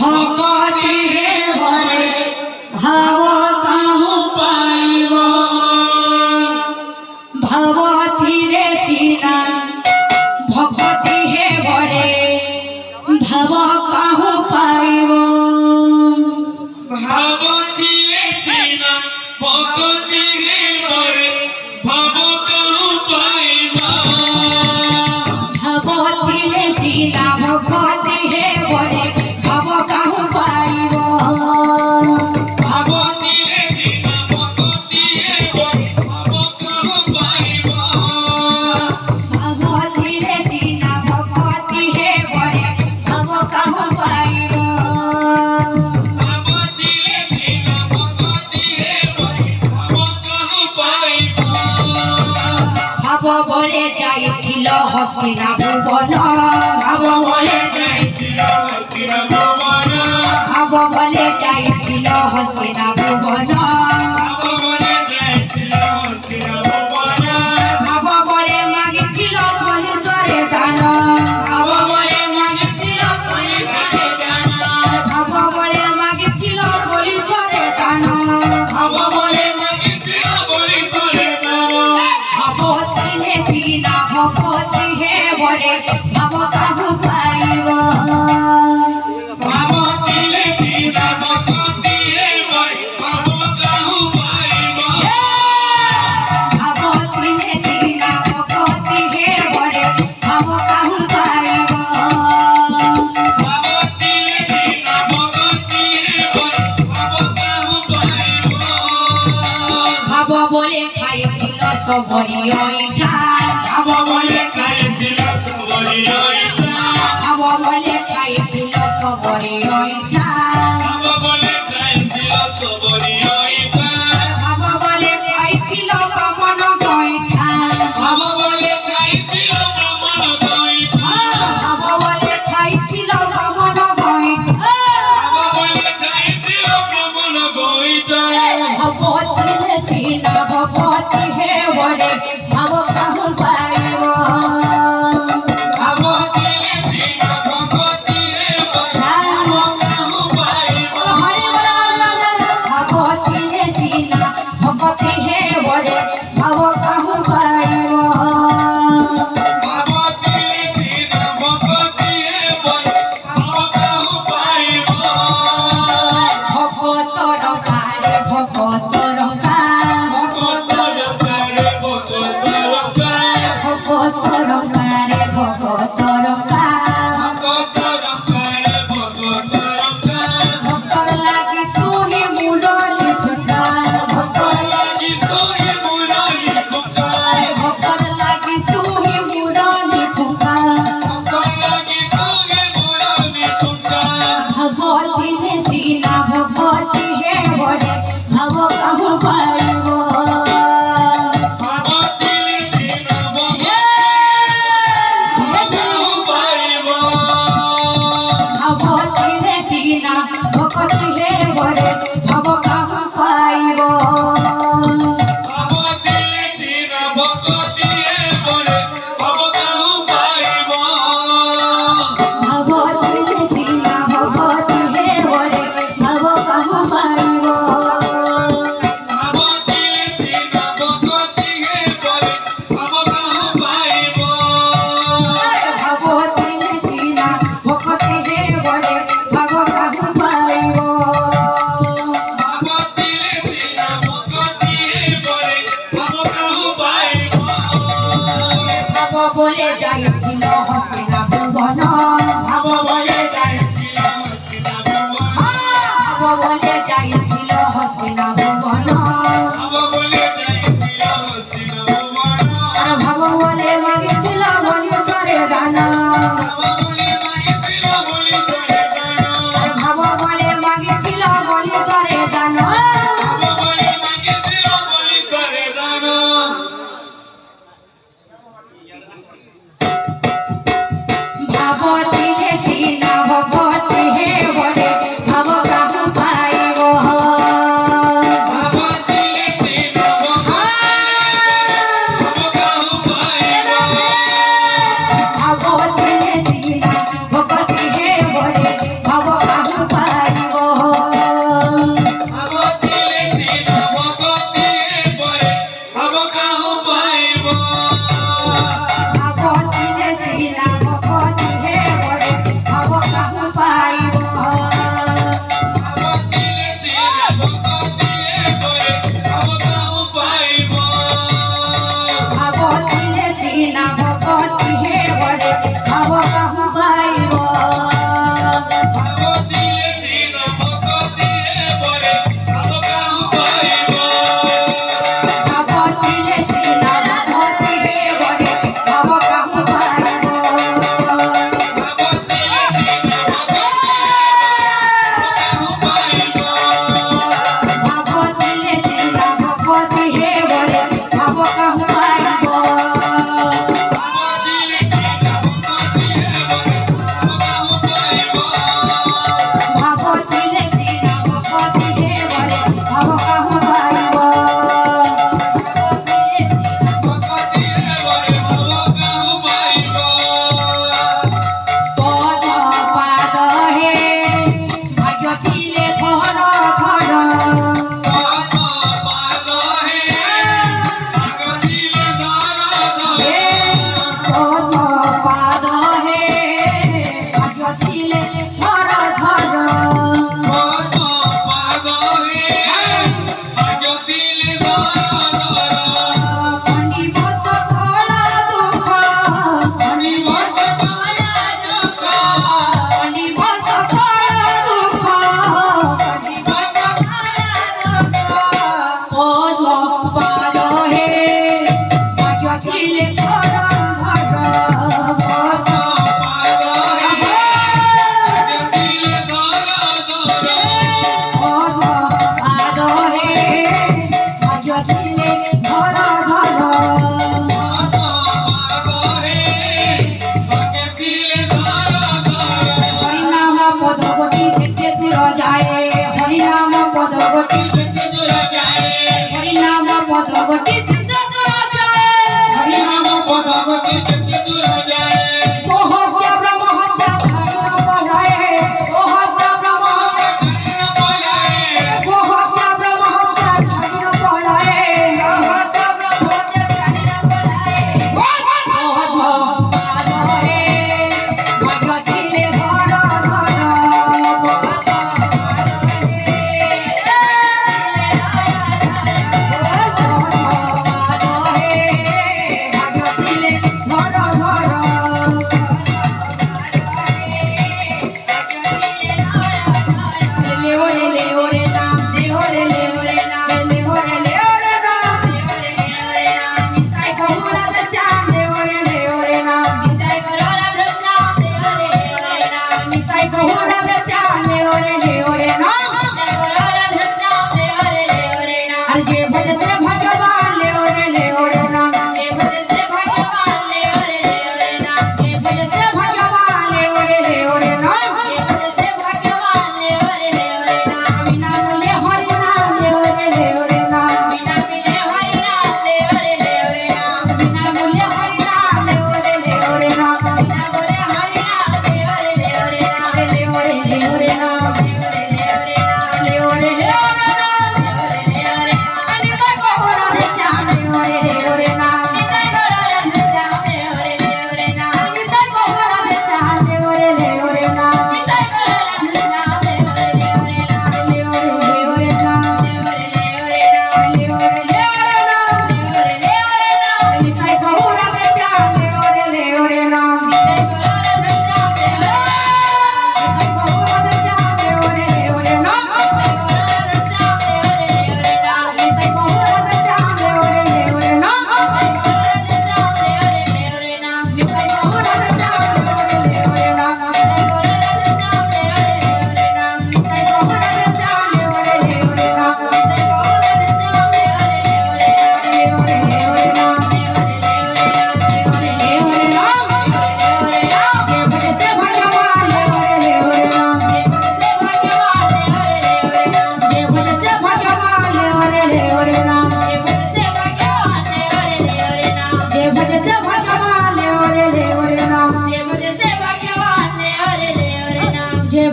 भगति हे भरे भाव काहू पाइब भगति रे सीना भगति हे भरे भाव काहू पाइब भगति रे सीना भगति हे भरे भाव काहू पाइब भगति रे सीना भगति हे भरे भाव काहू पाइब भगति रे सीना भगति हे भरे भाव काहू पाइब भगति रे सीना भगति हे भरे भाव काहू पाइब भगति रे सीना भगति हे भरे भाव काहू पाइब भाव बले जाइथिल हस्तिना भुवन भाव बले भाव बले जाइथिल हस्तिना भुवन भाव बले मागिथिल बलि तोरे दान भाव बले मागिथिल बलि तोरे दान भाव बले मागिथिल बलि तोरे दान भाव बले भगवती हे सीना भगवती हे भरे भाव काहू पाइब भगवती रे सीना भगति हे भरे भाव काहू पाइब भगवती हे सीना भगवती हे भरे भाव काहू पाइब भगवती रे सीना भगति हे भरे भाव काहू पाइब भाव बोले खाइथिल सबरी ऐठा भाव बोले खाइथिल सबरी ऐठा भाव बोले खाइथिल सबरी ऐठा भाव बोले खाइथिल सबरी ऐठा भाव बोले खाइथिल कमन गैठा भाव बोले खाइथिल कमन गइठा भाव बोले खाइथिल कमन गैठा भाव बोले खाइथिल कमन गइठा भगवती रे सीना भगवती हे भरे भाव काहू पाइब भगवती रे सीना भगति हे भरे भाव काहू पाइब भगवती रे सीना भगवती हे भरे भाव काहू पाइब भगवती रे सीना भगति हे भरे भाव काहू पाइब भगतर कारे भगतर का भगवतर कारे भगतर का भगतर कारे भगतर का भगवतर कारे भगतर का भक्तर लागी तूने मुरली फुटा भक्तर लागी तोहि मुरली पुकार भक्तर लागी तूने मुरली फुटा लागी तोहि मुरली पुकार भगवती रे सीना भगवती हे भरे भाव काहू पाइब भगवती रे सीना भगति काहू पाइब भगवती रे सीना भगवती हे भरे भाव काहू पाइब भगवती रे सीना भगति हे भरे भाव काहू पाइब भगवती रे सीना भगवती हे भरे भाव काहू पाइब भगवती रे सीना भगति हे भरे भाव काहू पाइब भगवती रे सीना भगवती हे भरे भाव काहू पाइब भगवती रे सीना भगति हे भरे भाव काहू पाइब भाव बोले जाइथिल हस्तिना भुवन भाव बोले जाइथिल हस्तिना भुवन भाव बोले जाइथिल हस्तिना भुवन भाव बोले जाइथिल हस्तिना भुवन भाव बोले मागिथिल बलि तोरे दान भाव बोले मागिथिल बलि तोरे दान भाव बोले मागिथिल बलि तोरे दान भाव बोले मागिथिल बलि तोरे दान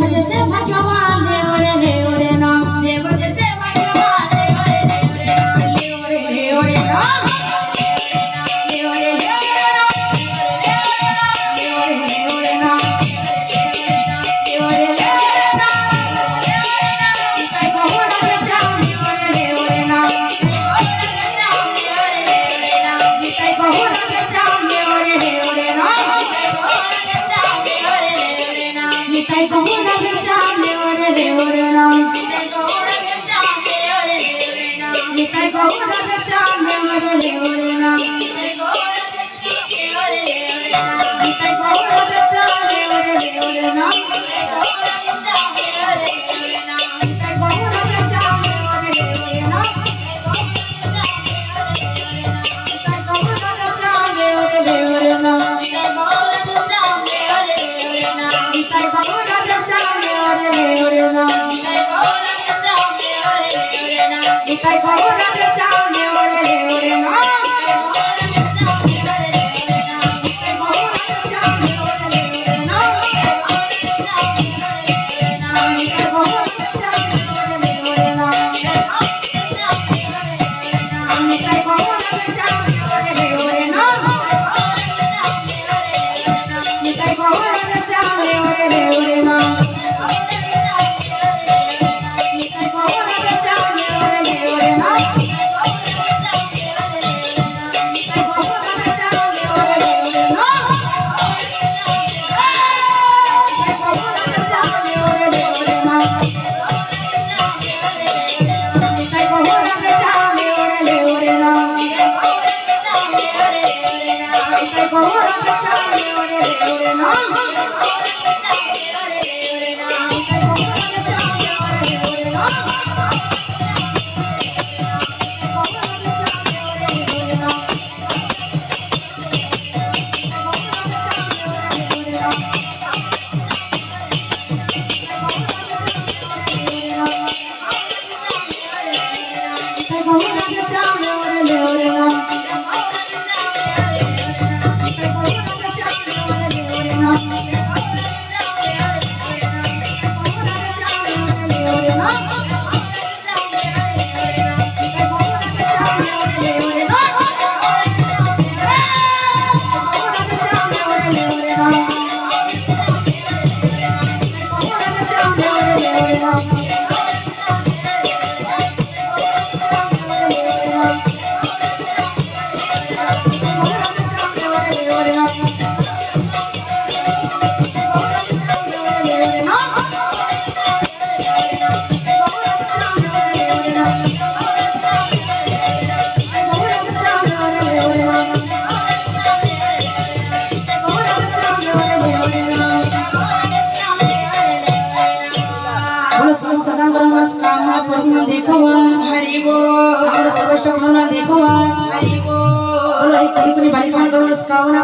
भजे से भगवान ले ओरे ना जे भजे से भगवान ले ओरे ना ले ओरे ना ले ओरे ना ले ओरे ना ले ओरे ना निताई गौर श्याम ले ओरे ना निताई गौर श्याम ले ओरे ना निताई गौर श्याम ले ओरे ना निताई गौर श्याम ले ओरे ना निताई गौर श्याम ले ओरे ना निताई गौर श्याम ले ओरे ना निताई गौर श्याम ले ओरे ना निताई गौर श्याम ले ओरे ना निताई गौर श्याम ले ओरे ना कामना पूर्ण देखवा हरि बोल और सर्वष्ट पूर्ण देखवा हरि बोल बोलो ही कभी बालिका कामना